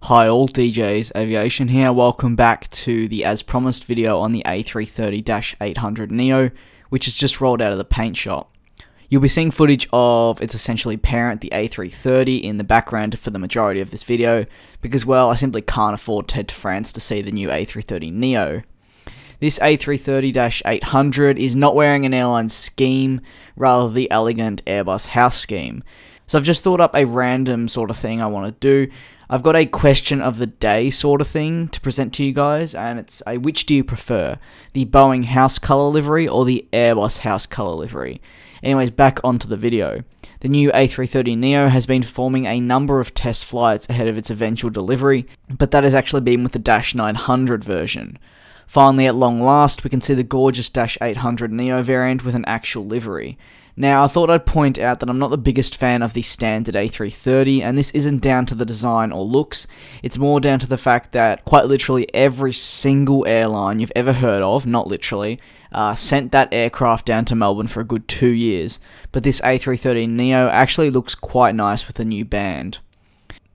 Hi all, DJs, Aviation here. Welcome back to the as promised video on the A330-800neo, which has just rolled out of the paint shop. You'll be seeing footage of its essentially parent, the A330, in the background for the majority of this video, because well, I simply can't afford to head to France to see the new A330neo. This A330-800 is not wearing an airline scheme, rather the elegant Airbus house scheme. So I've just thought up a random sort of thing I want to do. I've got a question of the day sort of thing to present to you guys, and it's a which do you prefer, the Boeing house colour livery or the Airbus house colour livery? Anyways, back onto the video. The new A330neo has been performing a number of test flights ahead of its eventual delivery, but that has actually been with the -900 version. Finally, at long last, we can see the gorgeous -800neo variant with an actual livery. Now, I thought I'd point out that I'm not the biggest fan of the standard A330, and this isn't down to the design or looks, it's more down to the fact that quite literally every single airline you've ever heard of, not literally, sent that aircraft down to Melbourne for a good 2 years, but this A330neo actually looks quite nice with the new band.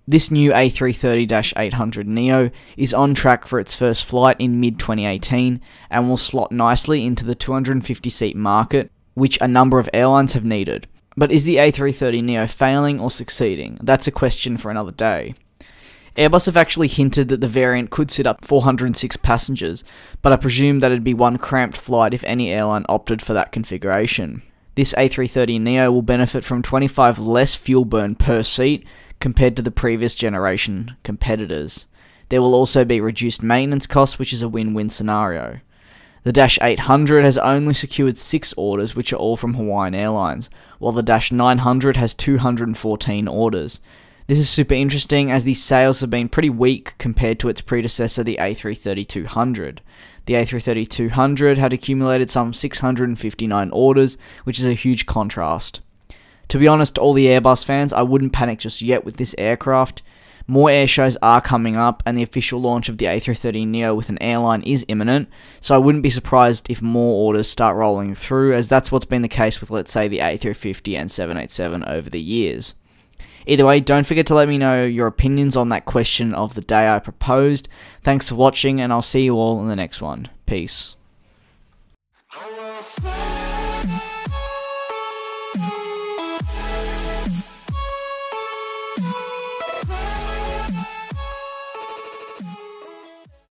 This new A330-800neo is on track for its first flight in mid-2018 and will slot nicely into the 250-seat market, which a number of airlines have needed. But is the A330neo failing or succeeding? That's a question for another day. Airbus have actually hinted that the variant could sit up 406 passengers, but I presume that it'd be one cramped flight if any airline opted for that configuration. This A330neo will benefit from 25 less fuel burn per seat compared to the previous generation competitors. There will also be reduced maintenance costs, which is a win-win scenario. The -800 has only secured 6 orders, which are all from Hawaiian Airlines, while the -900 has 214 orders. This is super interesting as these sales have been pretty weak compared to its predecessor, the A330-200. The A330-200 had accumulated some 659 orders, which is a huge contrast. To be honest, to all the Airbus fans, I wouldn't panic just yet with this aircraft. More air shows are coming up, and the official launch of the A330neo with an airline is imminent, so I wouldn't be surprised if more orders start rolling through, as that's what's been the case with, let's say, the A350 and 787 over the years. Either way, don't forget to let me know your opinions on that question of the day I proposed. Thanks for watching, and I'll see you all in the next one. Peace.